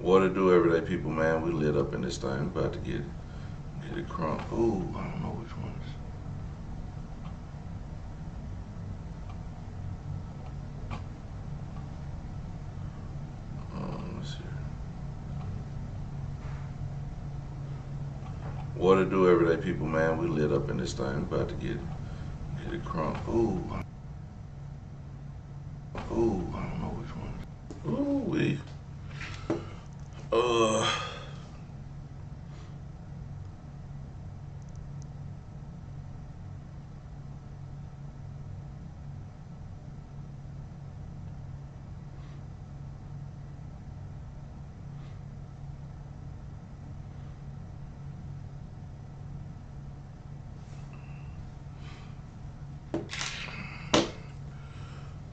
What to do, everyday people, man? We lit up in this thing. About to get it crunk. Ooh, I don't know which one is. Let's see. What to do, everyday people, man? We lit up in this thing. About to get it crunk. Ooh, I don't know which one. Ooh, we.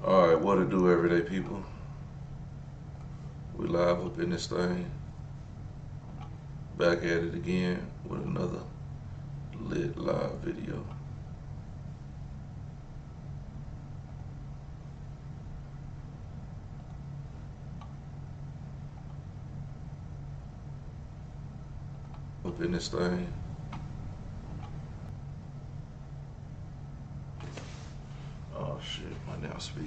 All right, what to do, everyday people? We live up in this thing. Back at it again with another lit live video. Up in this thing. Oh shit, my damn speaker.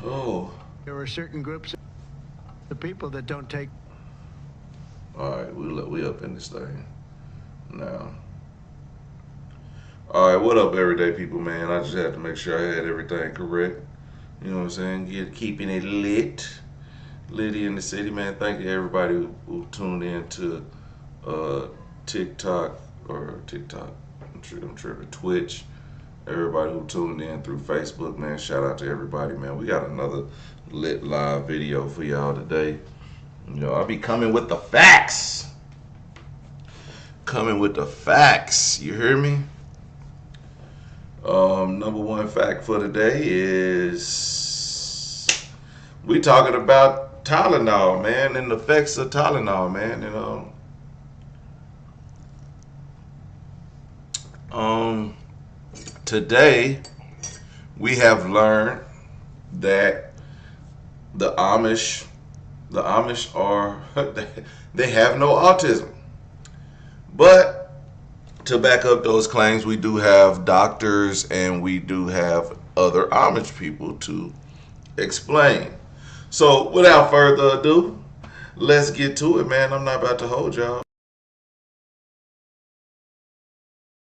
Oh. There are certain groups of people that don't take. All right, we up in this thing now. All right, what up, everyday people, man? I just had to make sure I had everything correct. You know what I'm saying? Keeping it lit, litty in the city, man. Thank you, everybody who tuned in to TikTok. I'm tripping, Twitch. Everybody who tuned in through Facebook, man. Shout out to everybody, man. We got another lit live video for y'all today. You know, I'll be coming with the facts. You hear me? Number one fact for today is we talking about Tylenol, man, and the effects of Tylenol, man. And today we have learned that the Amish are they have no autism. But to back up those claims, we do have doctors and we do have other Amish people to explain. So without further ado, let's get to it, man. I'm not about to hold y'all.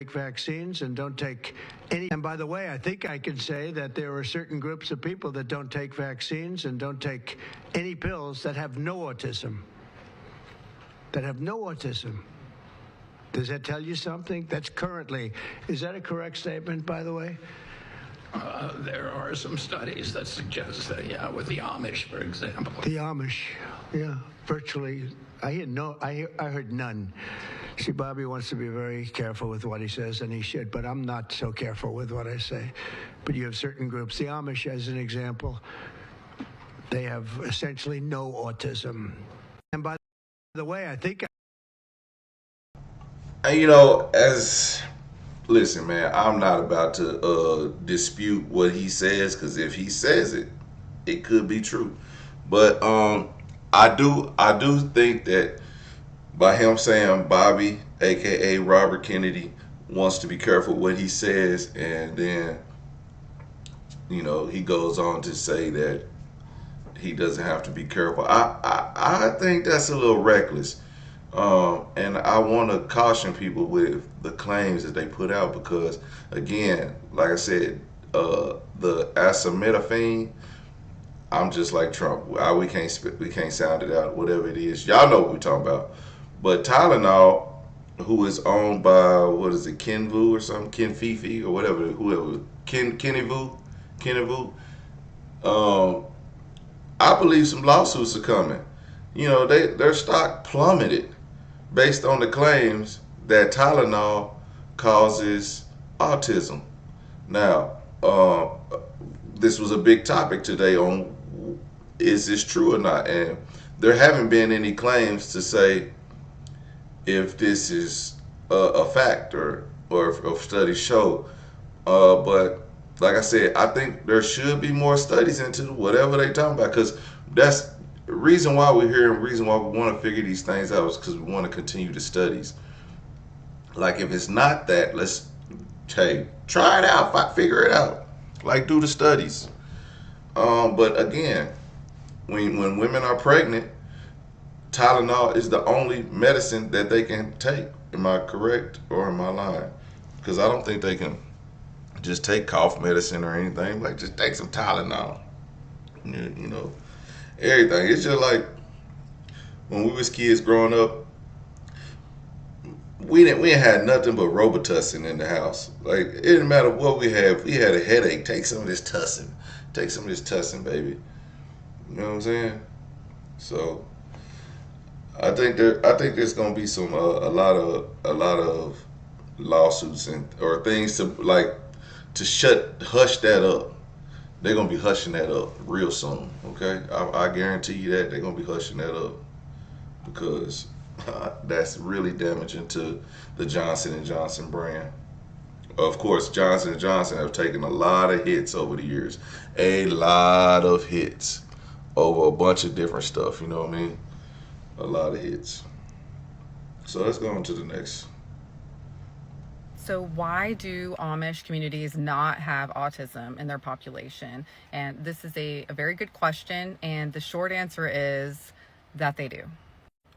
Take vaccines and don't take any. And by the way, I think I can say that there are certain groups of people that don't take vaccines and don't take any pills that have no autism. Does that tell you something? That's currently, is that a correct statement, by the way? There are some studies that suggest that, yeah, with the Amish, for example. The Amish, yeah, virtually. I heard none. See, Bobby wants to be very careful with what he says, and he should, but I'm not so careful with what I say. But you have certain groups. The Amish, as an example, they have essentially no autism. And by the way, I think... And you know, listen, man, I'm not about to dispute what he says, because if he says it, it could be true. But I do think that by him saying Bobby, aka Robert Kennedy, wants to be careful what he says, and then, you know, he goes on to say that he doesn't have to be careful. I think that's a little reckless. And I want to caution people with the claims that they put out, because again, like I said, the acetaminophen, I'm just like Trump. We can't sound it out, whatever it is. Y'all know what we're talking about. But Tylenol, who is owned by, what is it, Kenvu or something, Kenfifi or whatever, whoever, Kennevu. I believe some lawsuits are coming. You know, their stock plummeted based on the claims that Tylenol causes autism. Now, this was a big topic today on is this true or not, and there haven't been any claims to say if this is a fact or if studies show. But like I said, I think there should be more studies into whatever they talking about, because the reason why we're here and the reason why we want to figure these things out is because we want to continue the studies. Like if it's not that, let's try it out, figure it out. Like do the studies. But again, when women are pregnant, Tylenol is the only medicine that they can take. Am I correct or am I lying? Because I don't think they can just take cough medicine or anything. Like just take some Tylenol. You know, everything. It's just like when we was kids growing up, we didn't have nothing but Robitussin in the house. Like it didn't matter what we had. If we had a headache, take some of this Tussin. Take some of this Tussin, baby. You know what I'm saying? So I think there's gonna be some a lot of lawsuits or things to hush that up. They're gonna be hushing that up real soon. Okay, I guarantee you that they're gonna be hushing that up because that's really damaging to the Johnson & Johnson brand. Of course, Johnson & Johnson have taken a lot of hits over the years, a lot of hits over a bunch of different stuff. You know what I mean? A lot of hits. So let's go on to the next. So why do Amish communities not have autism in their population? And this is a very good question. And the short answer is that they do.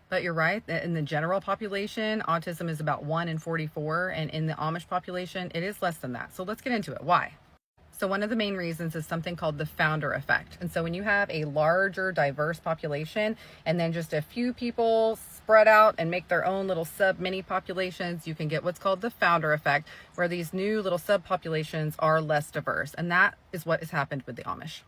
But you're right, that in the general population, autism is about 1 in 44. And in the Amish population, it is less than that. So let's get into it. Why? So one of the main reasons is something called the founder effect. And so when you have a larger, diverse population, and then just a few people spread out and make their own little sub-mini populations, you can get what's called the founder effect, where these new little subpopulations are less diverse. And that is what has happened with the Amish.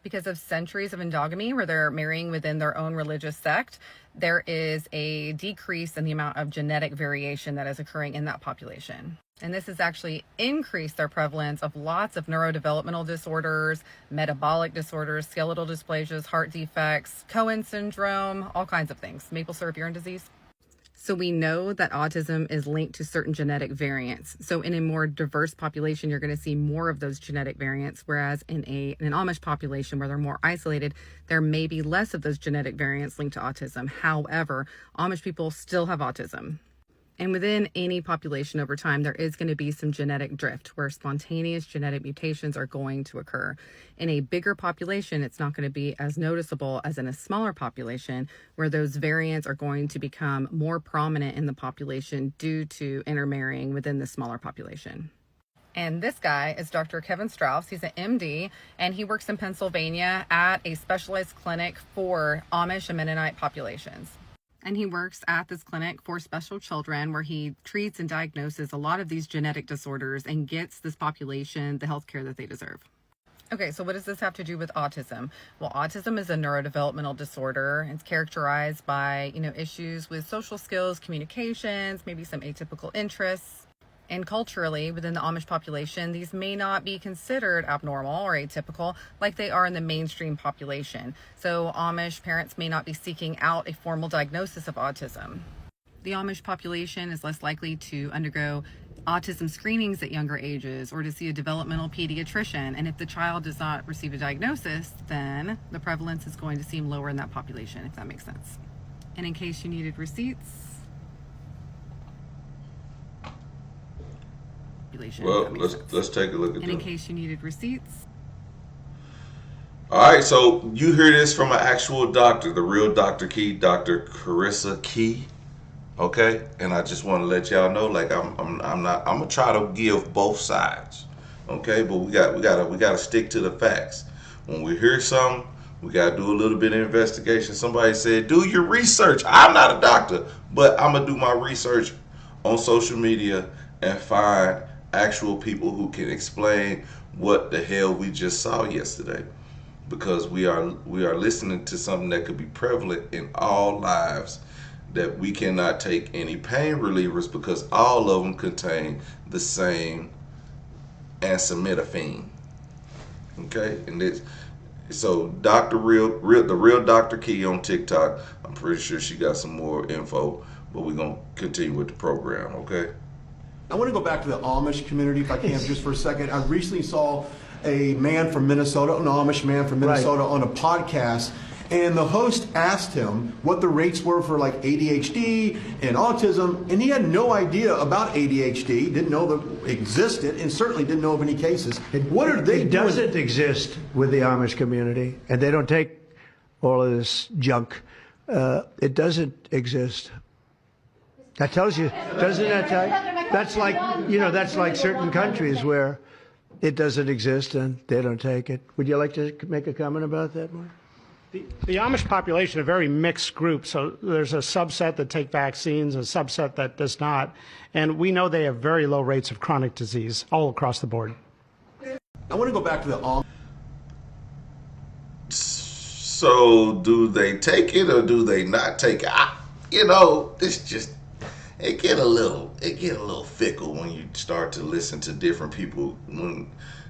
Because of centuries of endogamy, where they're marrying within their own religious sect, there is a decrease in the amount of genetic variation that is occurring in that population. And this has actually increased their prevalence of lots of neurodevelopmental disorders, metabolic disorders, skeletal dysplasias, heart defects, Cohen syndrome, all kinds of things, maple syrup urine disease. So we know that autism is linked to certain genetic variants. So in a more diverse population, you're going to see more of those genetic variants, whereas in an Amish population where they're more isolated, there may be less of those genetic variants linked to autism. However, Amish people still have autism. And within any population over time, there is going to be some genetic drift where spontaneous genetic mutations are going to occur. In a bigger population, it's not going to be as noticeable as in a smaller population where those variants are going to become more prominent in the population due to intermarrying within the smaller population. And this guy is Dr. Kevin Strauss. He's an MD, and he works in Pennsylvania at a specialized clinic for Amish and Mennonite populations. And he works at this clinic for special children where he treats and diagnoses a lot of these genetic disorders and gets this population the health care that they deserve. Okay, so what does this have to do with autism? Well, autism is a neurodevelopmental disorder. It's characterized by, issues with social skills, communications, maybe some atypical interests. And culturally, within the Amish population, these may not be considered abnormal or atypical like they are in the mainstream population. So Amish parents may not be seeking out a formal diagnosis of autism. The Amish population is less likely to undergo autism screenings at younger ages or to see a developmental pediatrician. And if the child does not receive a diagnosis, then the prevalence is going to seem lower in that population, if that makes sense. And in case you needed receipts, well, let's take a look at that. And in case you needed receipts. All right, so you hear this from an actual doctor, the real Dr. Key, Dr. Carissa Key. Okay, and I just want to let y'all know, like I'm gonna try to give both sides. Okay, but we gotta stick to the facts. When we hear something, we gotta do a little bit of investigation. Somebody said, do your research. I'm not a doctor, but I'm gonna do my research on social media and find actual people who can explain what the hell we just saw yesterday, because we are listening to something that could be prevalent in all lives, that we cannot take any pain relievers because all of them contain the same acetaminophen. Okay, and this, so the real Dr. Key on TikTok, I'm pretty sure she got some more info, but we're gonna continue with the program. Okay. I want to go back to the Amish community, if I can, just for a second. I recently saw a man from Minnesota, an Amish man from Minnesota, on a podcast, And the host asked him what the rates were for like ADHD and autism, and he had no idea about ADHD, didn't know that it existed, and certainly didn't know of any cases. What are they It doing? doesn't exist with the Amish community, and they don't take all of this junk. It doesn't exist. That tells you, doesn't that tell you? That's like, that's like certain countries where it doesn't exist and they don't take it. Would you like to make a comment about that, Mark? The Amish population, a very mixed group. So there's a subset that take vaccines, a subset that does not. And we know they have very low rates of chronic disease all across the board. I want to go back to the Amish. So do they take it or do they not take it? It get a little fickle when you start to listen to different people. When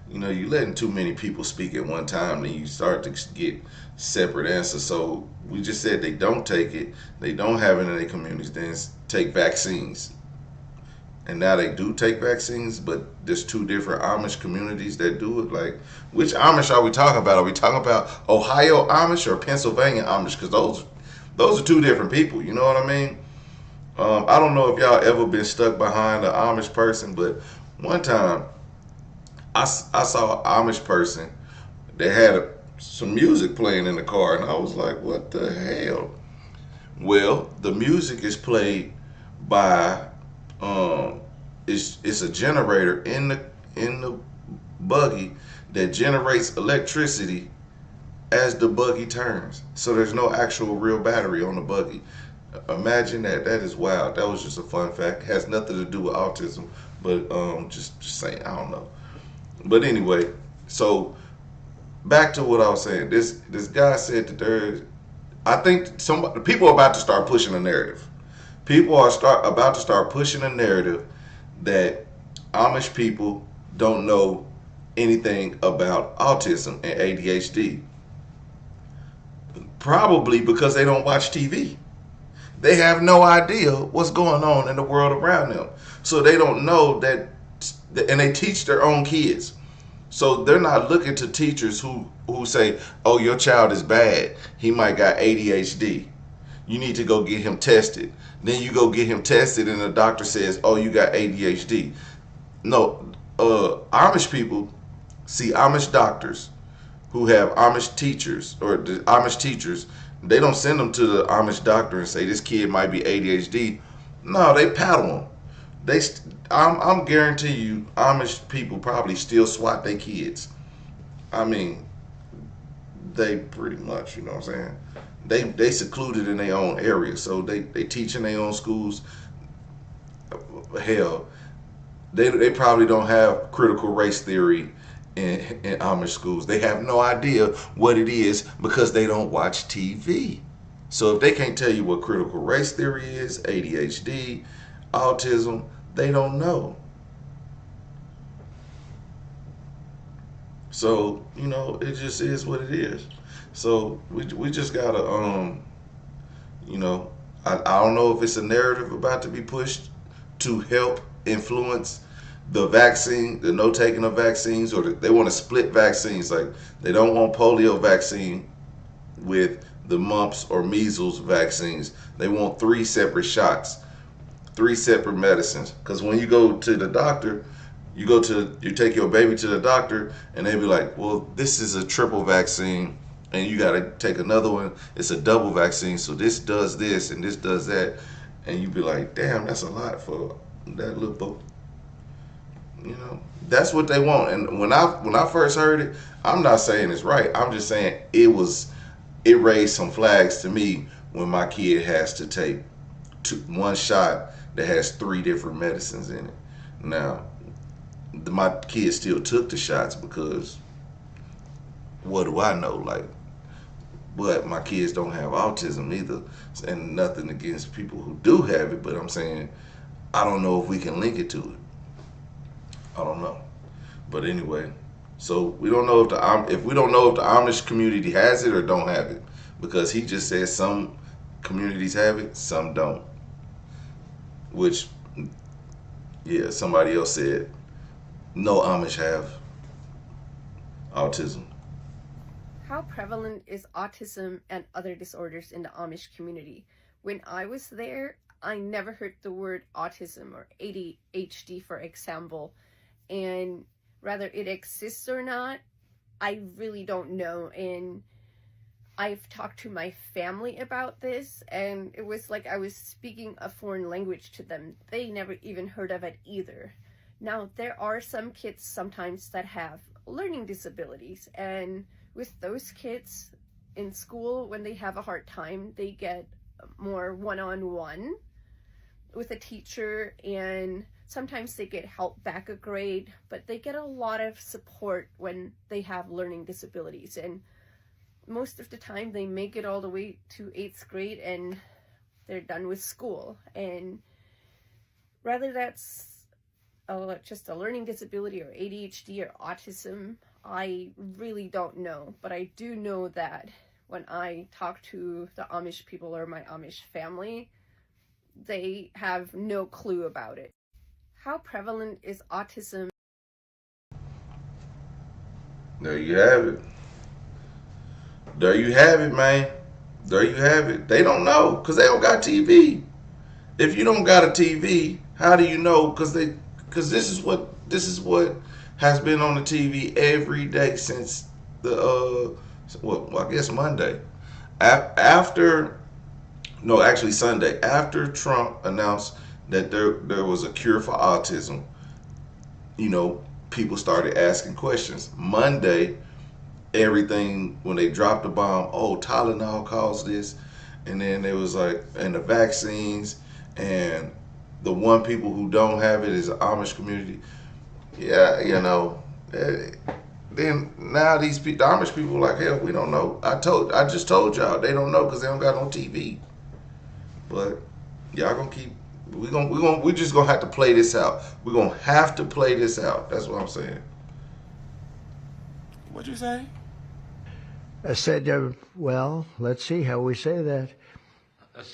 you letting too many people speak at one time, then you start to get separate answers. So we just said they don't take it, they don't have it in their communities, then take vaccines. And now they do take vaccines, but there's two different Amish communities that do it. Like, which Amish are we talking about? Are we talking about Ohio Amish or Pennsylvania Amish? Because those are two different people. You know what I mean? I don't know if y'all ever been stuck behind an Amish person, but one time I saw an Amish person that had some music playing in the car, and I was like, what the hell? Well, the music is played by it's a generator in the buggy that generates electricity as the buggy turns. So there's no actual real battery on the buggy. Imagine that. That is wild. That was just a fun fact. It has nothing to do with autism, but just saying, I don't know. But anyway, so back to what I was saying. This guy said that I think people are about to start pushing a narrative. People are about to start pushing a narrative that Amish people don't know anything about autism and ADHD. Probably because they don't watch TV. They have no idea what's going on in the world around them. So they don't know that, and they teach their own kids. So they're not looking to teachers who say, oh, your child is bad. He might got ADHD. You need to go get him tested. Then you go get him tested and the doctor says, oh, you got ADHD. No, Amish people see Amish doctors who have Amish teachers, or the Amish teachers, they don't send them to the Amish doctor and say this kid might be ADHD. No, they paddle them. I'm guarantee you, Amish people probably still swat their kids. I mean, they pretty much, you know what I'm saying? They secluded in their own area, so they teach in their own schools. Hell, they probably don't have critical race theory in Amish schools. They have no idea what it is because they don't watch TV. So if they can't tell you what critical race theory is, ADHD, autism, they don't know. So, it just is what it is. So we just gotta, I don't know if it's a narrative about to be pushed to help influence the vaccine, the no taking of vaccines, or they want to split vaccines. Like they don't want polio vaccine with the mumps or measles vaccines. They want 3 separate shots, 3 separate medicines. Because when you go to the doctor, you take your baby to the doctor and they be like, well, this is a triple vaccine and you got to take another one. It's a double vaccine. So this does this and this does that. And you be like, damn, that's a lot for that little boy. That's what they want. And when I first heard it, I'm not saying it's right. I'm just saying it raised some flags to me when my kid has to take one shot that has 3 different medicines in it. Now, my kid still took the shots because what do I know? But my kids don't have autism either, and nothing against people who do have it. But I'm saying I don't know if we can link it to it. I don't know. But anyway, so we don't know if we don't know if the Amish community has it or don't have it, because he just said some communities have it, some don't. Which, yeah, somebody else said no Amish have autism. How prevalent is autism and other disorders in the Amish community? When I was there, I never heard the word autism or ADHD, for example, and whether it exists or not, I really don't know. And I've talked to my family about this, and it was like I was speaking a foreign language to them. They never even heard of it either. Now, there are some kids sometimes that have learning disabilities, and with those kids in school, when they have a hard time, they get more one-on-one with a teacher, and sometimes they get help back a grade, but they get a lot of support when they have learning disabilities. And most of the time they make it all the way to 8th grade and they're done with school. And whether that's just a learning disability or ADHD or autism, I really don't know. But I do know that when I talk to the Amish people or my Amish family, they have no clue about it. How prevalent is autism? There you have it. There you have it, man. There you have it. They don't know because they don't got TV. If you don't got a TV, how do you know? Because this is what has been on the TV every day since the I guess Monday. After no, actually Sunday, after Trump announced that there was a cure for autism, people started asking questions. Monday, everything, when they dropped the bomb, oh, Tylenol caused this, and then it was like, and the vaccines, and the one people who don't have it is the Amish community. Yeah, then now these people, the Amish people, are like, hell, we don't know. I just told y'all they don't know because they don't got no TV. But y'all gonna keep. We just gonna have to play this out. We're gonna have to play this out. That's what I'm saying. What'd you say? I said, well, let's see how we say that.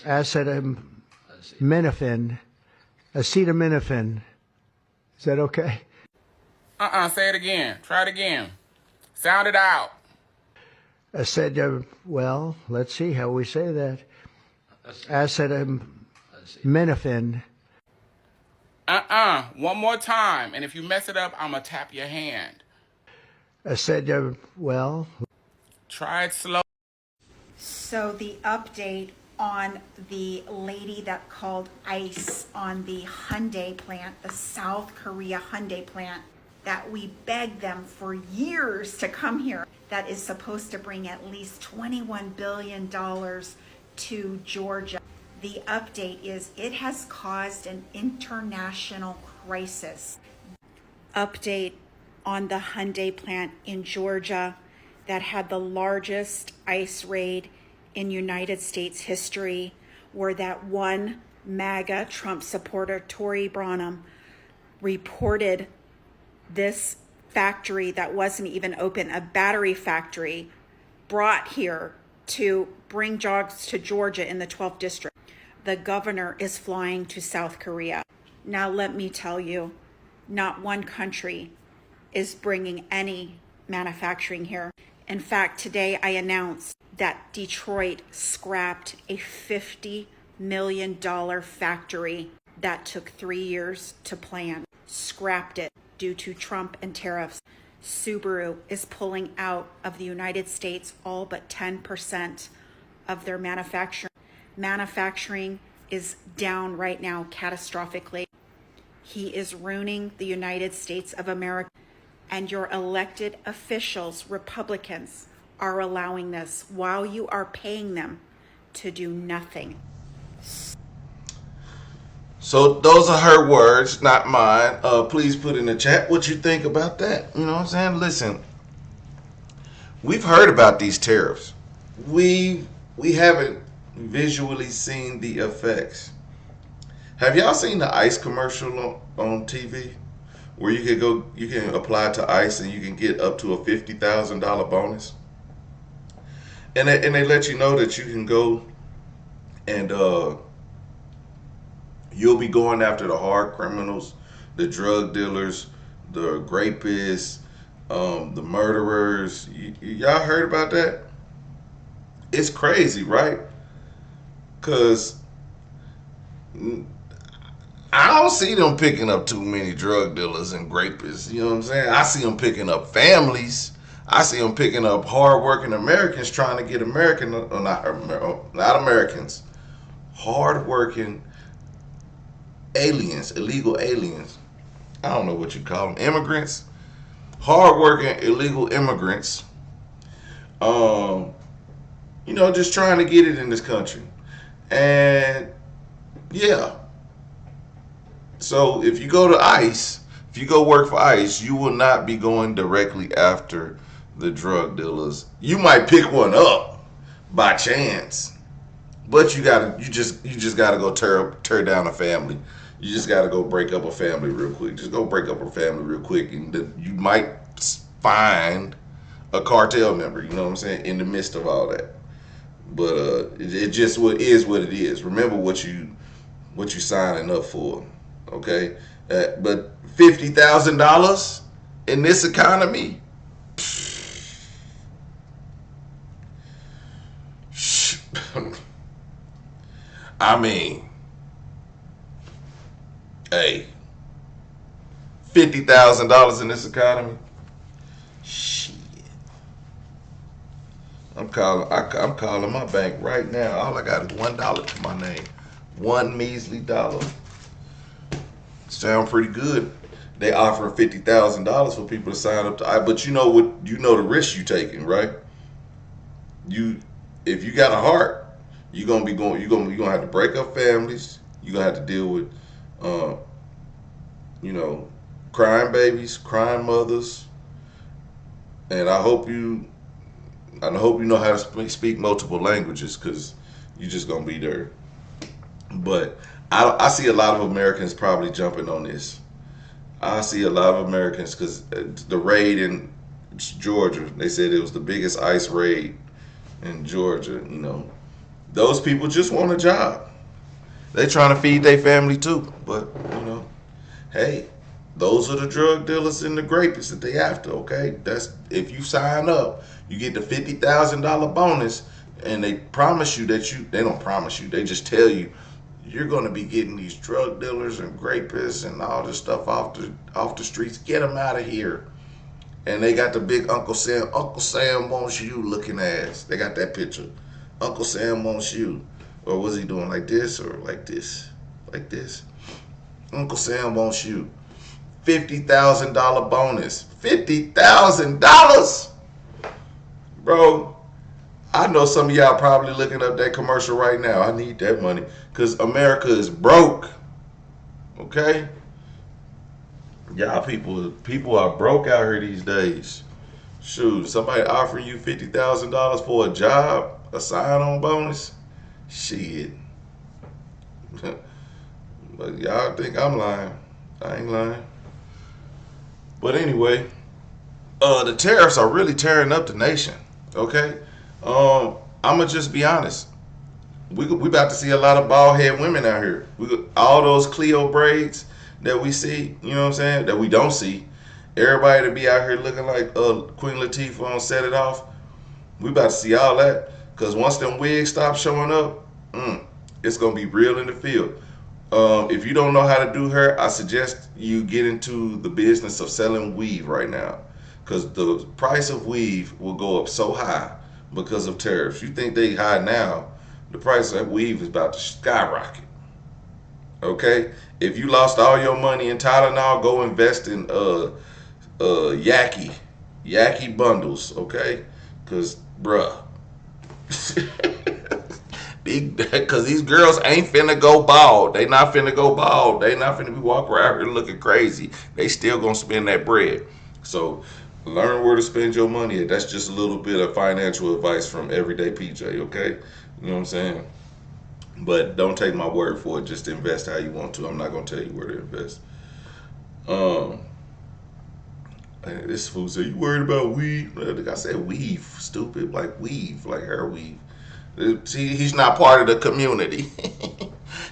Acetaminophen. Acetaminophen. Is that okay? Say it again. Try it again. Sound it out. I said, well, let's see how we say that. Acetaminophen. One more time. And if you mess it up, I'm going to tap your hand. I said, well. Try it slow. So the update on the lady that called ICE on the Hyundai plant, the South Korea Hyundai plant, that we begged them for years to come here, that is supposed to bring at least $21 billion to Georgia. The update is it has caused an international crisis. Update on the Hyundai plant in Georgia that had the largest ICE raid in United States history, where that one MAGA Trump supporter, Tory Branham, reported this factory that wasn't even open, a battery factory, brought here to bring jobs to Georgia in the 12th district. The governor is flying to South Korea. Now let me tell you, not one country is bringing any manufacturing here. In fact, today I announced that Detroit scrapped a $50 million factory that took 3 years to plan. Scrapped it due to Trump and tariffs. Subaru is pulling out of the United States all but 10% of their manufacturing. Manufacturing is down right now catastrophically. He is ruining the United States of America. And your elected officials, Republicans, are allowing this while you are paying them to do nothing. So those are her words, not mine. Please put in the chat what you think about that. You know what I'm saying? Listen, we've heard about these tariffs. We haven't visually seen the effects. Have y'all seen the ICE commercial on TV? Where you can apply to ICE and you can get up to a $50,000 bonus. And they let you know that you can go and you'll be going after the hard criminals, the drug dealers, the rapists, the murderers. Y'all heard about that? It's crazy, right? Because I don't see them picking up too many drug dealers and rapists. You know what I'm saying? I see them picking up families. I see them picking up hardworking Americans trying to get not Americans, hardworking aliens, illegal aliens. I don't know what you call them, immigrants, hardworking illegal immigrants. Just trying to get it in this country, and yeah. So if you go to ICE, if you go work for ICE, you will not be going directly after the drug dealers. You might pick one up by chance, but you just gotta go tear down a family. You just gotta go break up a family real quick. Just go break up a family real quick, and you might find a cartel member. You know what I'm saying? In the midst of all that, but it just what is what it is. Remember what you signing up for. Okay, but $50,000 in this economy. I mean, hey, $50,000 in this economy. Shit, I'm calling my bank right now. All I got is $1 to my name, one measly dollar. Sound pretty good. They offering $50,000 for people to sign up to. But you know what? You know the risk you taking, right? If you got a heart, you're gonna have to break up families. You're gonna have to deal with, crying babies, crying mothers, and I hope you know how to speak multiple languages, because you're just gonna be there. But I see a lot of Americans probably jumping on this. I see a lot of Americans because the raid in Georgia, they said it was the biggest ICE raid in Georgia. Those people just want a job. They trying to feed their family too. But hey, those are the drug dealers and the rapists that they after. Okay, that's if you sign up, you get the $50,000 bonus, and they promise you that they don't promise you. They just tell you, you're going to be getting these drug dealers and rapists and all this stuff off the streets. Get them out of here. And they got the big Uncle Sam wants you looking ass. They got that picture. Uncle Sam wants you. Or was he doing like this or like this? Like this. Uncle Sam wants you. $50,000 bonus. $50,000? Bro, I know some of y'all probably looking up that commercial right now. I need that money because America is broke. Okay? Y'all people are broke out here these days. Shoot, somebody offering you $50,000 for a job, a sign-on bonus? Shit. But y'all think I'm lying. I ain't lying. But anyway, the tariffs are really tearing up the nation. Okay? I'ma just be honest. We about to see a lot of bald head women out here. All those Cleo braids that we see, you know what I'm saying, that we don't see. Everybody to be out here looking like Queen Latifah on Set It Off. We about to see all that, because once them wigs stop showing up, it's gonna be real in the field. If you don't know how to do hair, I suggest you get into the business of selling weave right now, because the price of weave will go up so high because of tariffs. You think they high now, the price of weave is about to skyrocket. Okay? If you lost all your money in Tylenol, go invest in Yaki bundles, okay? Because, bruh, because these girls ain't finna go bald. They not finna go bald. They not finna be walking around here looking crazy. They still gonna spend that bread. So learn where to spend your money at. That's just a little bit of financial advice from Everyday PJ, okay? You know what I'm saying? But don't take my word for it. Just invest how you want to. I'm not gonna tell you where to invest. This fool said, you worried about weave? I said weave, stupid. Like weave, like hair weave. See, he's not part of the community.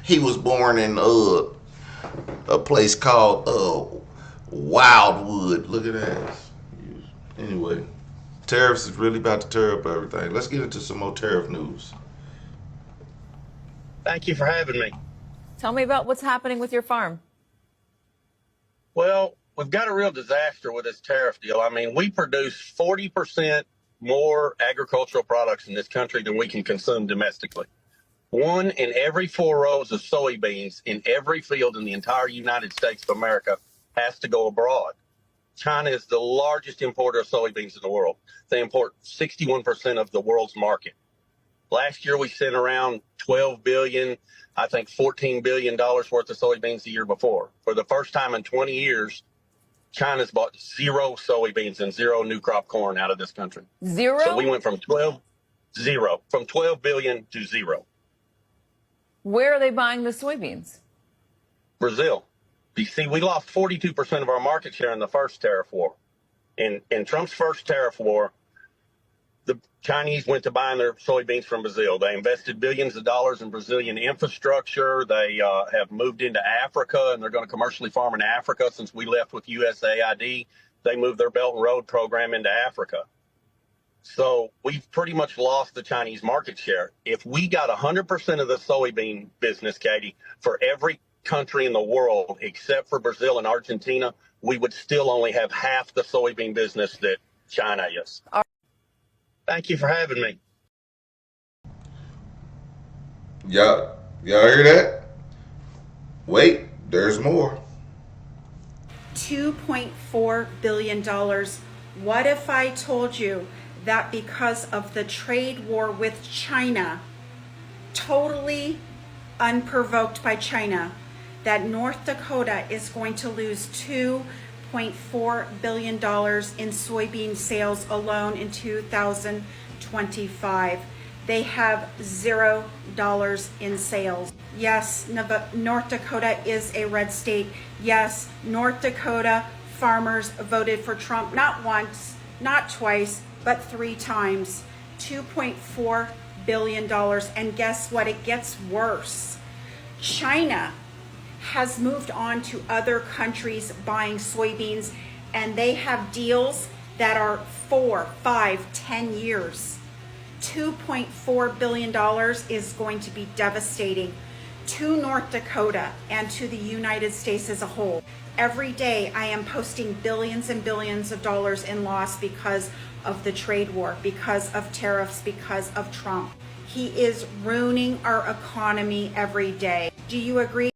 He was born in a place called Wildwood. Look at that. Anyway, tariffs is really about to tear up everything. Let's get into some more tariff news. Thank you for having me. Tell me about what's happening with your farm. Well, we've got a real disaster with this tariff deal. I mean, we produce 40% more agricultural products in this country than we can consume domestically. 1 in every 4 rows of soybeans in every field in the entire United States of America has to go abroad. China is the largest importer of soybeans in the world. They import 61% of the world's market. Last year, we sent around 12 billion, I think $14 billion worth of soybeans the year before. For the first time in 20 years, China's bought 0 soybeans and 0 new crop corn out of this country. 0? So we went from 12 billion to 0. Where are they buying the soybeans? Brazil. You see, we lost 42% of our market share in the first tariff war. In Trump's first tariff war, the Chinese went to buying their soybeans from Brazil. They invested billions of dollars in Brazilian infrastructure. They have moved into Africa, and they're going to commercially farm in Africa. Since we left with USAID, they moved their Belt and Road program into Africa. So we've pretty much lost the Chinese market share. If we got 100% of the soybean business, Katie, for every country in the world except for Brazil and Argentina, we would still only have half the soybean business that China is. Thank you for having me. Y'all hear that? Wait, there's more. $2.4 billion. What if I told you that because of the trade war with China, totally unprovoked by China, that North Dakota is going to lose $2.4 billion in soybean sales alone in 2025. They have $0 in sales. Yes, North Dakota is a red state. Yes, North Dakota farmers voted for Trump not once, not twice, but 3 times. $2.4 billion. And guess what? It gets worse. China has moved on to other countries buying soybeans, and they have deals that are 4, 5, 10 years. $2.4 billion is going to be devastating to North Dakota and to the United States as a whole. Every day I am posting billions and billions of dollars in loss because of the trade war, because of tariffs, because of Trump. He is ruining our economy every day. Do you agree?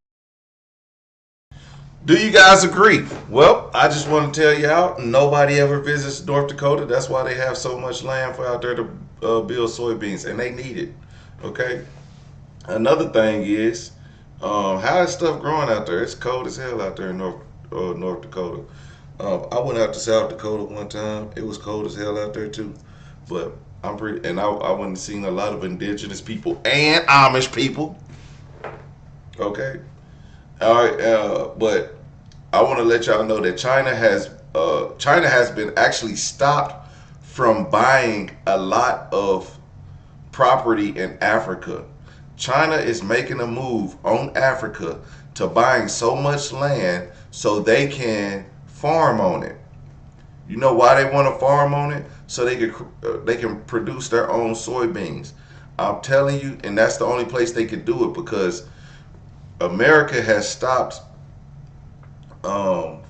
Do you guys agree? Well, I just want to tell you out, nobody ever visits North Dakota. That's why they have so much land for out there to build soybeans, and they need it. Okay. Another thing is, how is stuff growing out there? It's cold as hell out there in North Dakota. I went out to South Dakota one time. It was cold as hell out there too. But I went and seen a lot of indigenous people and Amish people. Okay. All right, but I want to let y'all know that China has been actually stopped from buying a lot of property in Africa. China is making a move on Africa to buying so much land so they can farm on it. You know why they want to farm on it? So they can produce their own soybeans. I'm telling you, and that's the only place they can do it, because America has stopped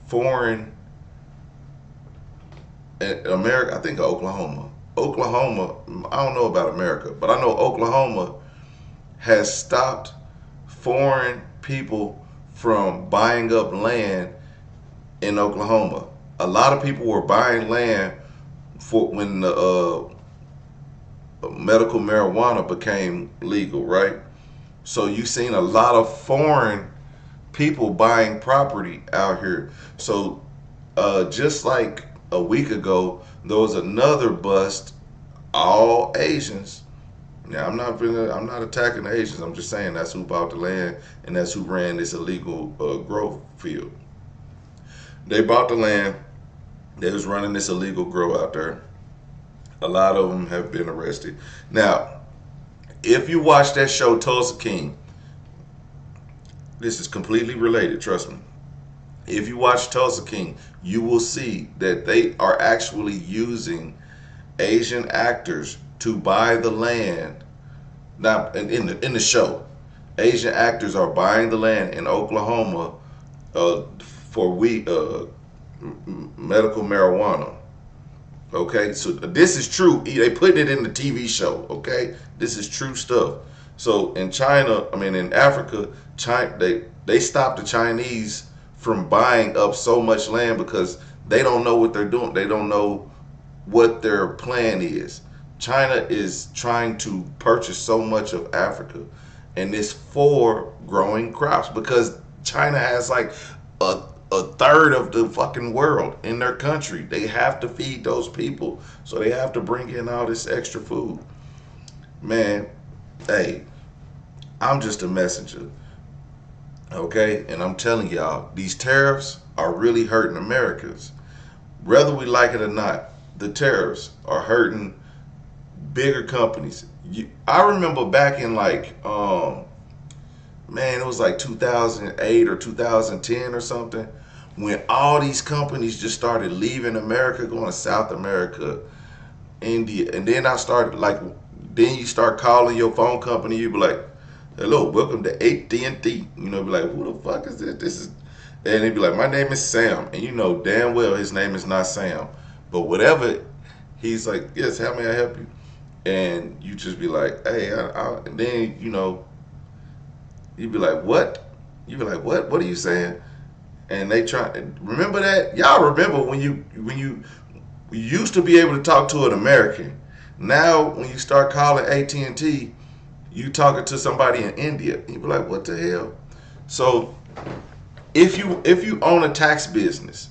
foreign. America, I think Oklahoma, I don't know about America, but I know Oklahoma has stopped foreign people from buying up land in Oklahoma. A lot of people were buying land for when the medical marijuana became legal, right? So you've seen a lot of foreign people buying property out here. So just like a week ago, there was another bust, all Asians. Now I'm not attacking the Asians. I'm just saying that's who bought the land and that's who ran this illegal grow field. They bought the land. They was running this illegal grow out there. A lot of them have been arrested. Now, if you watch that show Tulsa King, this is completely related, trust me. If you watch Tulsa King, you will see that they are actually using Asian actors to buy the land. Now, in the show, Asian actors are buying the land in Oklahoma for medical marijuana. Okay, so this is true. They put it in the TV show. Okay, this is true stuff. So in China, I mean in Africa, they stopped the Chinese from buying up so much land because they don't know what they're doing. They don't know what their plan is. China is trying to purchase so much of Africa, and it's for growing crops because China has like a third of the fucking world in their country. They have to feed those people, so they have to bring in all this extra food. Man, hey, I'm just a messenger, okay? And I'm telling y'all, these tariffs are really hurting Americans. Whether we like it or not, the tariffs are hurting bigger companies. I remember back in like, man, it was like 2008 or 2010 or something, when all these companies just started leaving America, going to South America, India, and then I started like, then you start calling your phone company, you be like, hello, welcome to AT&T. You know, be like, who the fuck is this? This is, and he'd be like, my name is Sam, and you know damn well his name is not Sam, but whatever, he's like, yes, how may I help you? And you just be like, hey, and then, you know, you'd be like, what? You'd be like, what? What are you saying? And they try. Remember that? Y'all remember when you used to be able to talk to an American. Now, when you start calling AT&T, you talking to somebody in India. You be like, what the hell? So, if you own a tax business,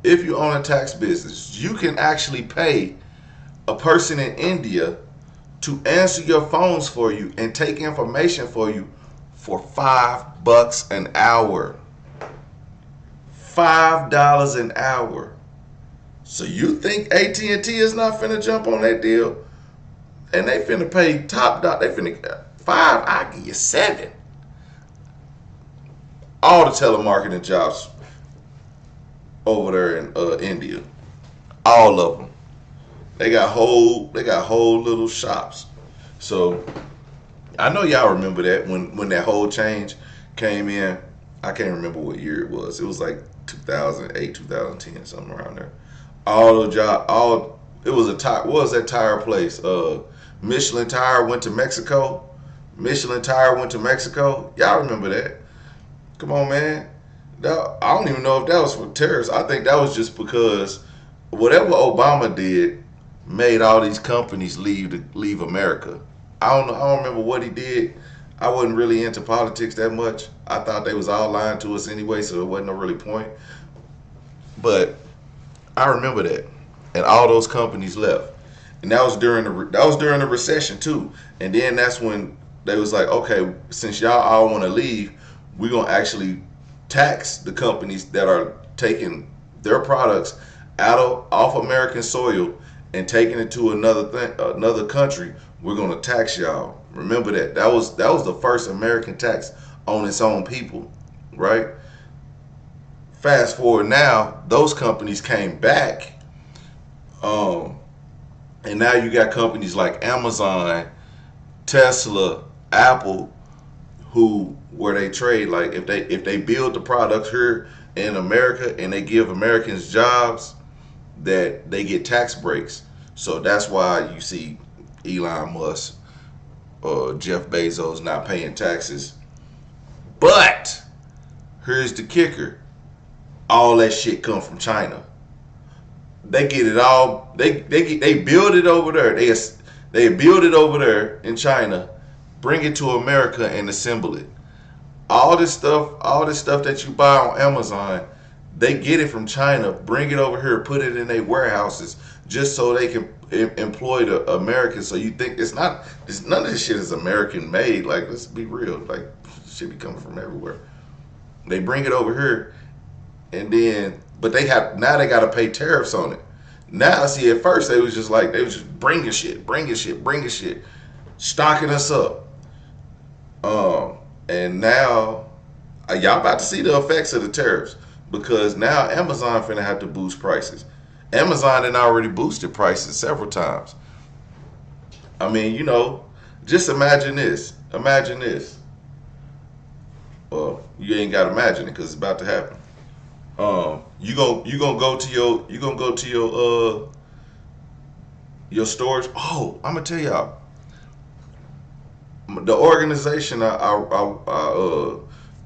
you can actually pay a person in India to answer your phones for you and take information for you for $5 an hour. $5 an hour. So you think AT&T is not finna jump on that deal? And they finna pay top dog. They finna $5. I give you $7. All the telemarketing jobs over there in India, all of them. They got whole little shops. So I know y'all remember that when that whole change came in. I can't remember what year it was. It was like 2008, 2010, something around there. It was what was that tire place? Michelin Tire went to Mexico. Y'all remember that? Come on, man. I don't even know if that was for terrorists. I think that was just because whatever Obama did made all these companies leave America. I don't remember what he did. I wasn't really into politics that much. I thought they was all lying to us anyway, so it wasn't no really point. But I remember that, and all those companies left, and that was during the recession too. And then that's when they was like, okay, since y'all all want to leave, we're gonna actually tax the companies that are taking their products off American soil and taking it to another country. We're gonna tax y'all. Remember that. That was the first American tax on its own people, right? Fast forward now, those companies came back, and now you got companies like Amazon, Tesla, Apple, where they trade. Like if they build the products here in America and they give Americans jobs, that they get tax breaks. So that's why you see Elon Musk, Jeff Bezos not paying taxes. But here's the kicker: all that shit come from China. They get it all. They build it over there. They build it over there in China, bring it to America and assemble it. All this stuff that you buy on Amazon, they get it from China, bring it over here, put it in their warehouses, just so they can employ the Americans. So you think none of this shit is American made. Like, let's be real. Like, shit be coming from everywhere. They bring it over here, and then, but they got to pay tariffs on it. Now, see, at first they was just bringing shit, stocking us up. And now, y'all about to see the effects of the tariffs. because now Amazon finna have to boost prices. Amazon had already boosted prices several times. I mean, just imagine this. Imagine this. Well, you ain't gotta imagine it because it's about to happen. You gonna go to your storage. Oh, I'm gonna tell y'all. The organization I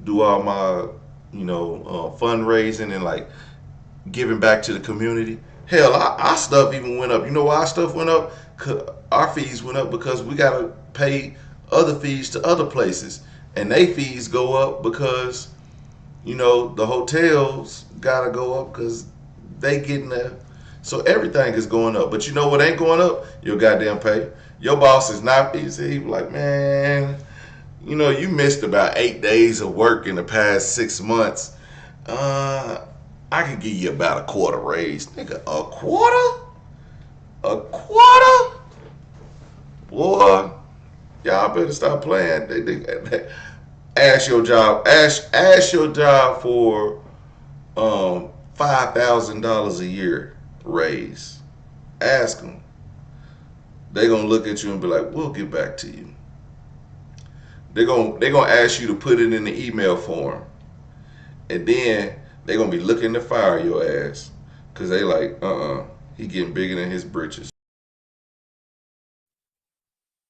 do all my fundraising and like giving back to the community. Hell, our stuff even went up. You know why our stuff went up? Our fees went up because we gotta pay other fees to other places, and they fees go up because the hotels gotta go up because they getting there. So everything is going up. But you know what ain't going up? Your goddamn pay. Your boss is not easy. He be like, man, you missed about 8 days of work in the past 6 months. I could give you about a quarter raise. Nigga, a quarter? A quarter? Boy, y'all better stop playing. They ask your job. Ask your job for $5,000 a year raise. Ask them. They gonna look at you and be like, "We'll get back to you." They gonna ask you to put it in the email form, and then they gonna be looking to fire your ass because they like, he getting bigger than his britches.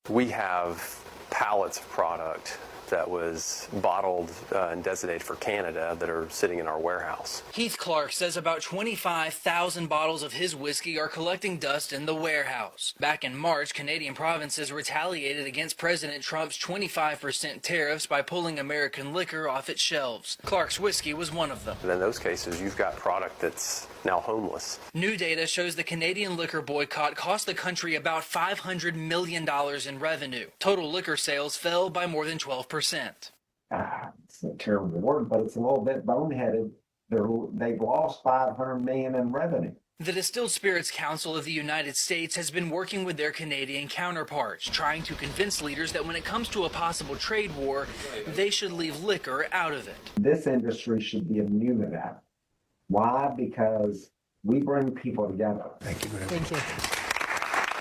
We have pallets of product that was bottled and designated for Canada that are sitting in our warehouse. Heath Clark says about 25,000 bottles of his whiskey are collecting dust in the warehouse. Back in March, Canadian provinces retaliated against President Trump's 25% tariffs by pulling American liquor off its shelves. Clark's whiskey was one of them. And in those cases, you've got product that's now homeless. New data shows the Canadian liquor boycott cost the country about $500 million in revenue. Total liquor sales fell by more than 12%. It's a terrible word, but it's a little bit boneheaded. They've lost $500 million in revenue. The Distilled Spirits Council of the United States has been working with their Canadian counterparts, trying to convince leaders that when it comes to a possible trade war, they should leave liquor out of it. This industry should be immune to that. Why? Because we bring people together. Thank you very much. Thank you.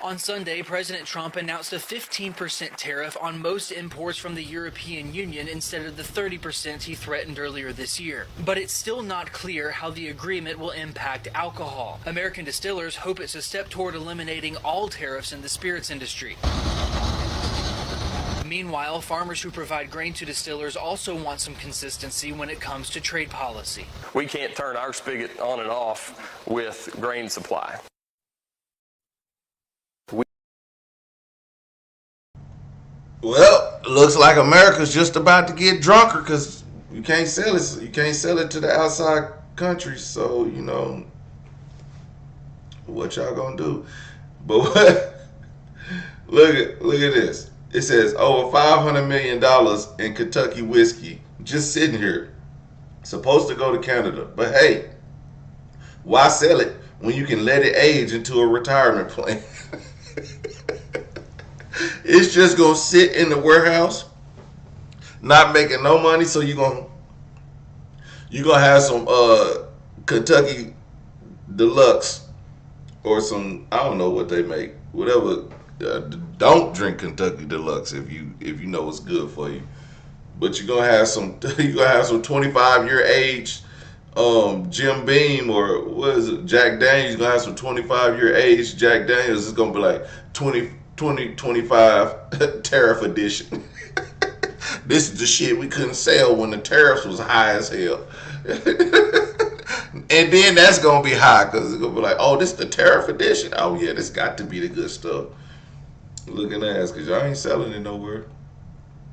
On Sunday, President Trump announced a 15% tariff on most imports from the European Union instead of the 30% he threatened earlier this year. But it's still not clear how the agreement will impact alcohol. American distillers hope it's a step toward eliminating all tariffs in the spirits industry. Meanwhile, farmers who provide grain to distillers also want some consistency when it comes to trade policy. We can't turn our spigot on and off with grain supply. Well, looks like America's just about to get drunker because you can't sell it. You can't sell it to the outside countries. So what y'all gonna do? But look at this. It says over $500 million in Kentucky whiskey just sitting here, supposed to go to Canada. But hey, why sell it when you can let it age into a retirement plan? It's just gonna sit in the warehouse, not making no money. So you're gonna have some Kentucky Deluxe or some, I don't know what they make, whatever. Don't drink Kentucky Deluxe if you know it's good for you. But you're gonna have some 25-year age Jim Beam, or what is it, Jack Daniels. You're gonna have some 25-year age Jack Daniels. It's gonna be like 2025 tariff edition. This is the shit we couldn't sell when the tariffs was high as hell. And then that's gonna be high because it's gonna be like, oh, this is the tariff edition. Oh yeah, this got to be the good stuff. Looking ass, because y'all ain't selling it nowhere.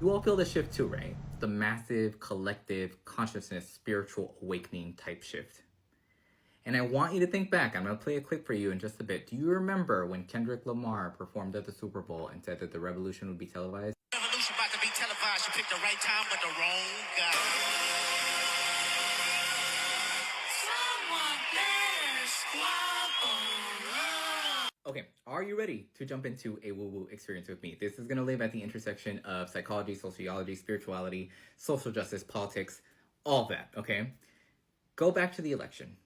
You all feel the shift too, right? The massive collective consciousness, spiritual awakening type shift. And I want you to think back. I'm going to play a clip for you in just a bit. Do you remember when Kendrick Lamar performed at the Super Bowl and said that the revolution would be televised? Revolution about to be televised. You picked the right time, but the wrong guy. Someone better squabble. Okay, are you ready to jump into a woo-woo experience with me? This is going to live at the intersection of psychology, sociology, spirituality, social justice, politics, all that, okay? Go back to the election.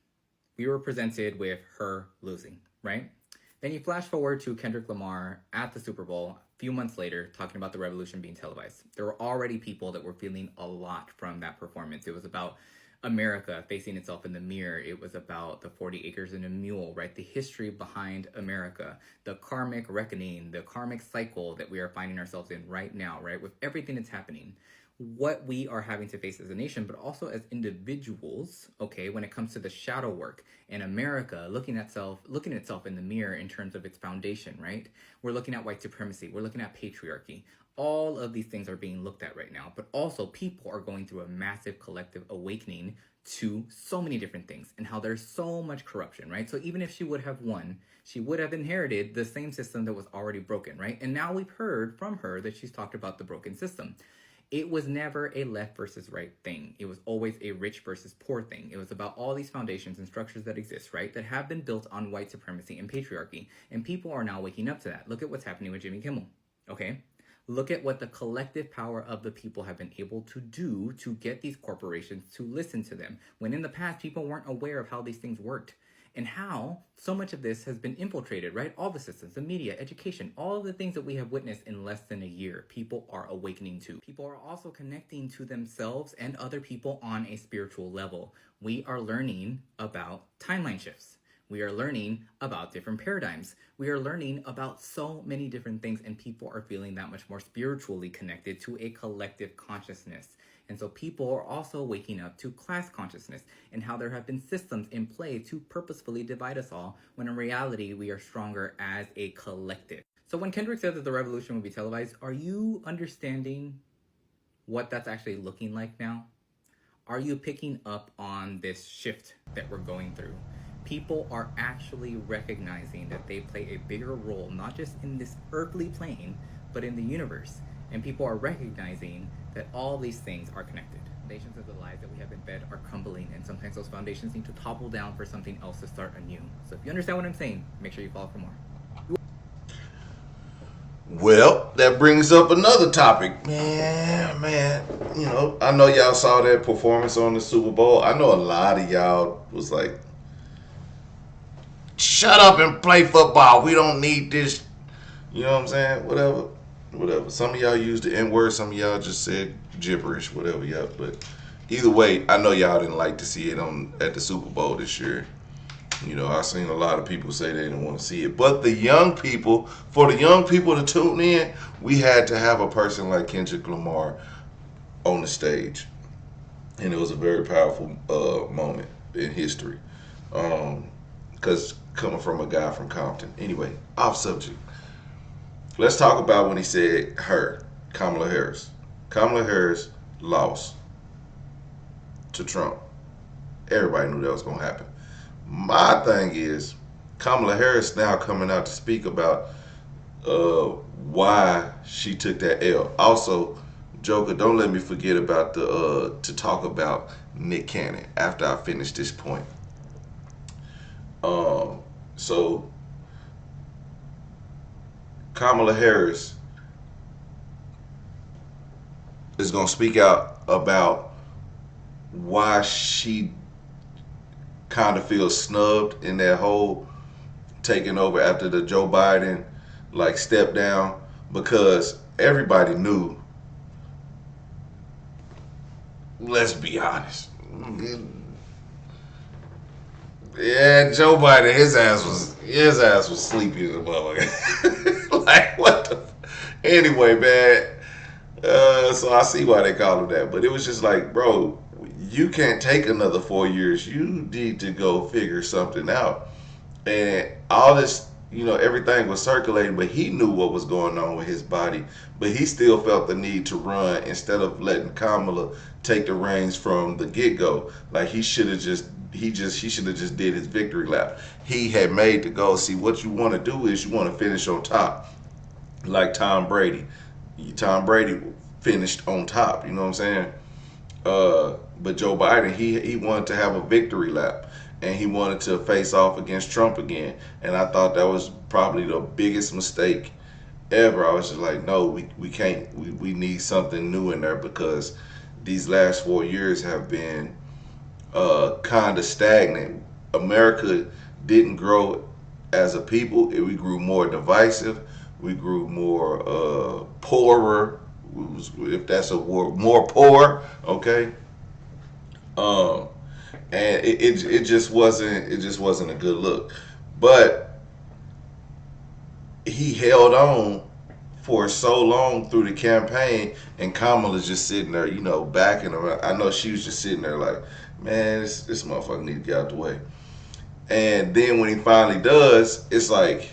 We were presented with her losing, right? Then you flash forward to Kendrick Lamar at the Super Bowl a few months later talking about the revolution being televised. There were already people that were feeling a lot from that performance. It was about America facing itself in the mirror. It was about the 40 acres and a mule, right? The history behind America, the karmic reckoning, the karmic cycle that we are finding ourselves in right now, right? With everything that's happening, what we are having to face as a nation, but also as individuals, okay, when it comes to the shadow work and America looking at itself in the mirror in terms of its foundation, right? We're looking at white supremacy. We're looking at patriarchy. All of these things are being looked at right now, but also people are going through a massive collective awakening to so many different things and how there's so much corruption, right? So even if she would have won, she would have inherited the same system that was already broken, right? And now we've heard from her that she's talked about the broken system. It was never a left versus right thing. It was always a rich versus poor thing. It was about all these foundations and structures that exist, right? That have been built on white supremacy and patriarchy. And people are now waking up to that. Look at what's happening with Jimmy Kimmel, okay? Look at what the collective power of the people have been able to do to get these corporations to listen to them. When in the past, people weren't aware of how these things worked. And how so much of this has been infiltrated, right? All the systems, the media, education, all of the things that we have witnessed in less than a year, people are awakening to. People are also connecting to themselves and other people on a spiritual level. We are learning about timeline shifts. We are learning about different paradigms. We are learning about so many different things, and people are feeling that much more spiritually connected to a collective consciousness. And so people are also waking up to class consciousness and how there have been systems in play to purposefully divide us all, when in reality, we are stronger as a collective. So when Kendrick said that the revolution would be televised, are you understanding what that's actually looking like now? Are you picking up on this shift that we're going through? People are actually recognizing that they play a bigger role, not just in this earthly plane, but in the universe. And people are recognizing that all these things are connected. Foundations of the lies that we have in bed are crumbling, and sometimes those foundations need to topple down for something else to start anew. So if you understand what I'm saying, make sure you follow for more. Well, that brings up another topic. Man, you know, I know y'all saw that performance on the Super Bowl. I know a lot of y'all was like, shut up and play football. We don't need this. You know what I'm saying? Whatever. Some of y'all used the N-word. Some of y'all just said gibberish, whatever. Yeah, but either way, I know y'all didn't like to see it at the Super Bowl this year. You know, I've seen a lot of people say they didn't want to see it. But for the young people to tune in, we had to have a person like Kendrick Lamar on the stage. And it was a very powerful moment in history. Because coming from a guy from Compton. Anyway, off subject. Let's talk about when he said her, Kamala Harris. Kamala Harris lost to Trump. Everybody knew that was going to happen. My thing is, Kamala Harris now coming out to speak about why she took that L. Also, Joker, don't let me forget about to talk about Nick Cannon after I finish this point. So Kamala Harris is going to speak out about why she kind of feels snubbed in that whole taking over after the Joe Biden step down, because everybody knew, let's be honest, yeah, Joe Biden, his ass was sleepy as a motherfucker. What the? Anyway, man. So I see why they call him that, but it was just like, bro, you can't take another 4 years. You need to go figure something out. And all this, everything was circulating, but he knew what was going on with his body. But he still felt the need to run instead of letting Kamala take the reins from the get-go. He should have just did his victory lap. He had made the goal. See, what you want to do is you want to finish on top, like Tom Brady. Tom Brady finished on top. You know what I'm saying? But Joe Biden, he wanted to have a victory lap, and he wanted to face off against Trump again. And I thought that was probably the biggest mistake ever. I was just like, no, we can't. We need something new in there, because these last 4 years have been kind of stagnant. America didn't grow as a people. We grew more divisive. We grew more poorer, if that's a word, more poor. Okay, and it just wasn't a good look. But he held on for so long through the campaign, and Kamala's just sitting there, backing him. I know she was just sitting there like, man, this motherfucker need to get out the way. And then when he finally does, it's like,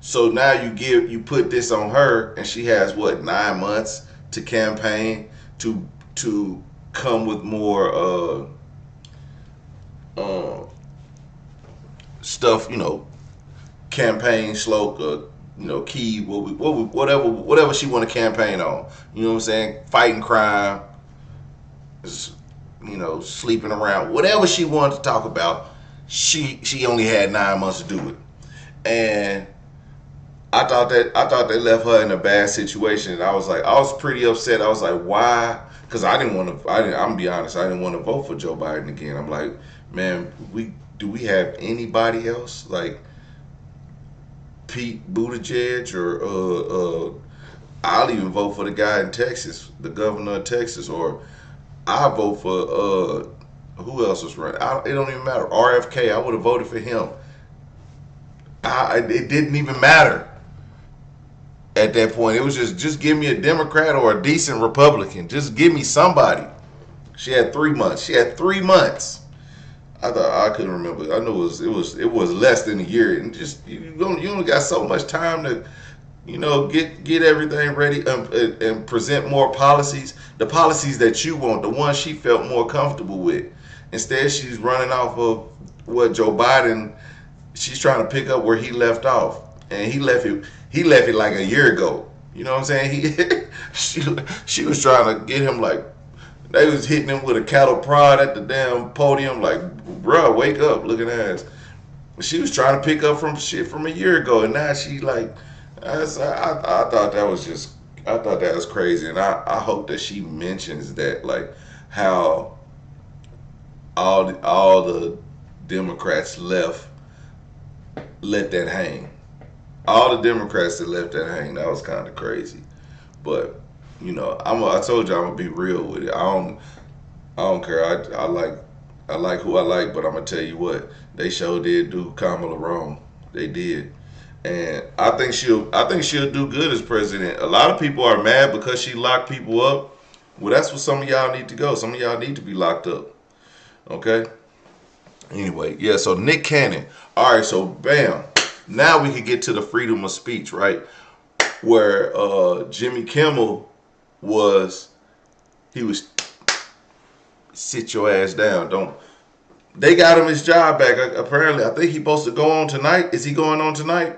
so now you put this on her, and she has what, 9 months to campaign to come with more stuff, campaign slogan, key, whatever she want to campaign on. You know what I'm saying? Fighting crime, sleeping around, whatever she wanted to talk about. She only had 9 months to do it, and I thought they left her in a bad situation. And I was pretty upset. I was like, why? Because I'm gonna be honest, I didn't want to vote for Joe Biden again. I'm like, man, do we have anybody else like Pete Buttigieg, or I'll even vote for the guy in Texas, the governor of Texas, or I vote for who else was running? It don't even matter. RFK, I would have voted for him. It didn't even matter at that point. It was just give me a Democrat or a decent Republican. Just give me somebody. She had 3 months. I thought, I couldn't remember. I know it was less than a year, and just you only got so much time to get everything ready and present more policies, the policies that you want, the ones she felt more comfortable with. Instead, she's running off of what Joe Biden. She's trying to pick up where he left off, and he left it like a year ago. You know what I'm saying? She was trying to get him, like, they was hitting him with a cattle prod at the damn podium, like, bruh, wake up, looking ass. She was trying to pick up from shit from a year ago, and now she like, I thought that was crazy, and I hope that she mentions that, like, how all the Democrats let that hang. All the Democrats that left that hang, that was kind of crazy. But I told you I'm gonna be real with it. I don't care. I like who I like, but I'm gonna tell you what, they sure did do Kamala wrong. They did, and I think she'll do good as president. A lot of people are mad because she locked people up. Well, that's where some of y'all need to go. Some of y'all need to be locked up. Okay. Anyway, yeah. So Nick Cannon. All right. So bam. Now we can get to the freedom of speech, right? Where Jimmy Kimmel was sit your ass down. They got him his job back. Apparently, I think he's supposed to go on tonight. Is he going on tonight?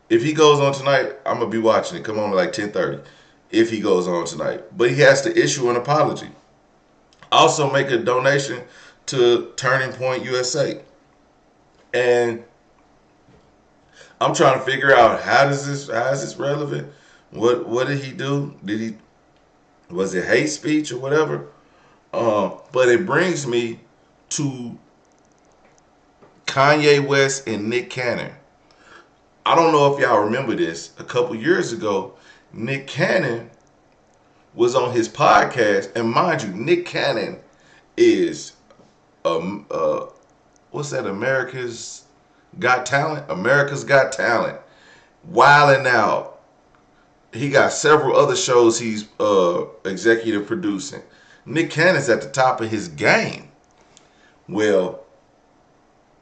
If he goes on tonight, I'm gonna be watching it. Come on, like 10:30. If he goes on tonight, but he has to issue an apology. Also, make a donation to Turning Point USA. And I'm trying to figure out how is this relevant? What did he do? Was it hate speech or whatever? But it brings me to Kanye West and Nick Cannon. I don't know if y'all remember this. A couple years ago, Nick Cannon was on his podcast, and mind you, Nick Cannon is what's that? America's Got Talent. America's Got Talent. Wilding out. He got several other shows he's executive producing. Nick Cannon's at the top of his game. Well,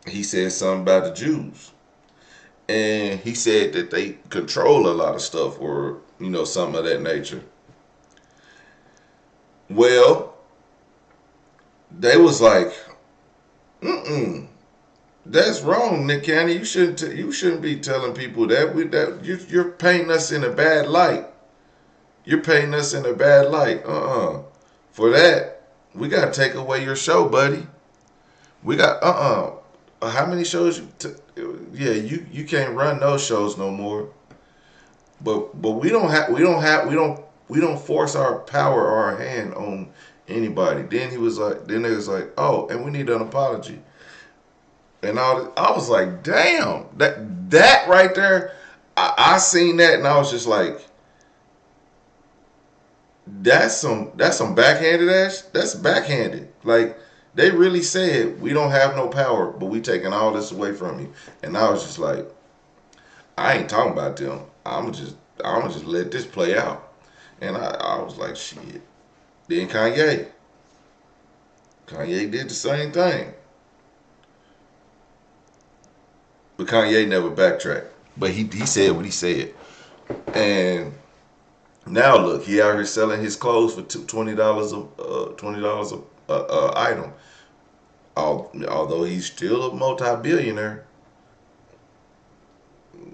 he said something about the Jews. And he said that they control a lot of stuff, or, something of that nature. Well, they was like, that's wrong, Nick Cannon. You shouldn't be telling people that. You're painting us in a bad light. You're painting us in a bad light. For that, we gotta take away your show, buddy. We got how many shows? You can't run those shows no more. But we don't force our power or our hand on anybody. Then he was like, then they was like, oh, and we need an apology. And I was like, damn, that right there, I seen that and I was just like, that's some backhanded ass. That's backhanded. Like, they really said we don't have no power, but we taking all this away from you. And I was just like, I ain't talking about them. I'm just let this play out. And I was like, shit. Then Kanye did the same thing. But Kanye never backtracked. But he said what he said. And now look, he out here selling his clothes for $20 a item. Although he's still a multi-billionaire,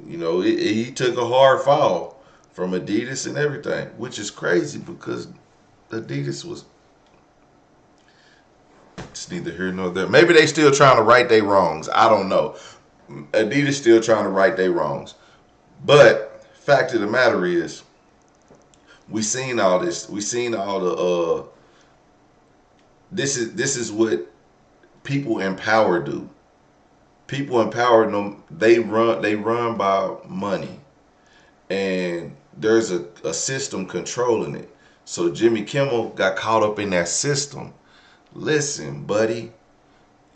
you know, he took a hard fall from Adidas and everything, which is crazy because Adidas was, it's neither here nor there. Maybe they still trying to right their wrongs. I don't know. Adidas still trying to right their wrongs. But fact of the matter is, we seen all this. We seen all the this is what people in power do. People in power, they run by money. And there's a system controlling it. So Jimmy Kimmel got caught up in that system. Listen, buddy,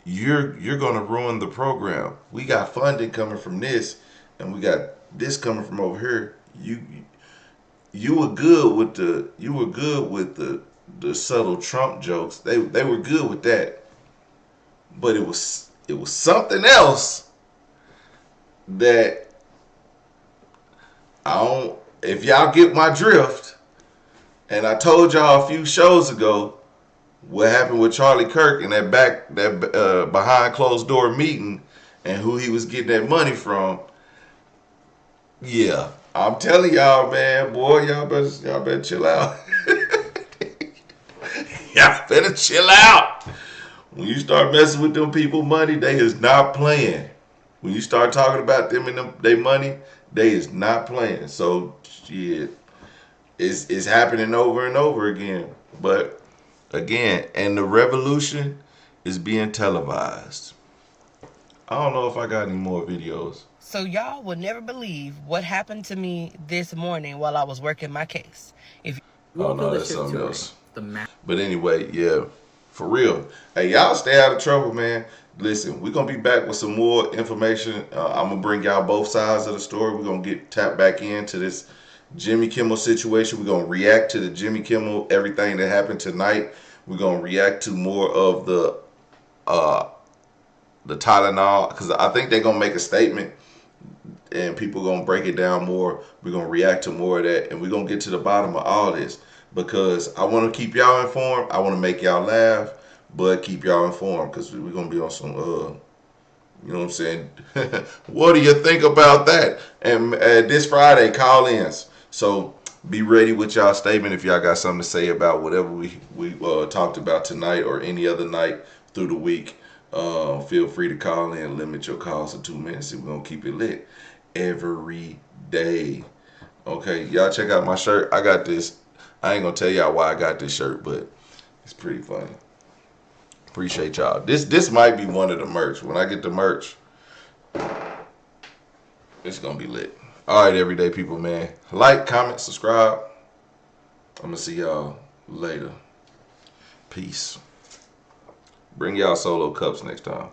you're gonna ruin the program. We got funding coming from this, and we got this coming from over here. You were good with the subtle Trump jokes. They were good with that. But it was something else that I don't, if y'all get my drift, and I told y'all a few shows ago what happened with Charlie Kirk and that behind closed door meeting and who he was getting that money from. Yeah, I'm telling y'all, man, boy, y'all better chill out. Y'all better chill out. When you start messing with them people money, they is not playing. When you start talking about them and their money, they is not playing. So shit, it's happening over and over again. But again, and the revolution is being televised. I don't know if I got any more videos. So y'all will never believe what happened to me this morning while I was working my case. Oh no, that's something else. But anyway, yeah, for real. Hey, y'all stay out of trouble, man. Listen, we're going to be back with some more information. I'm going to bring y'all both sides of the story. We're going to get tapped back into this Jimmy Kimmel situation. We're going to react to the Jimmy Kimmel, everything that happened tonight. We're going to react to more of the Tylenol, because I think they're going to make a statement and people are going to break it down more. We're going to react to more of that, and we're going to get to the bottom of all this, because I want to keep y'all informed. I want to make y'all laugh, but keep y'all informed, because we're going to be on some, you know what I'm saying? What do you think about that? And this Friday, call-ins. So be ready with y'all statement if y'all got something to say about whatever we talked about tonight or any other night through the week. Feel free to call in. Limit your calls to 2 minutes, and we're going to keep it lit every day. Okay, y'all check out my shirt. I got this. I ain't going to tell y'all why I got this shirt, but it's pretty funny. Appreciate y'all. This might be one of the merch. When I get the merch, it's going to be lit. All right, everyday people, man. Like, comment, subscribe. I'm going to see y'all later. Peace. Bring y'all solo cups next time.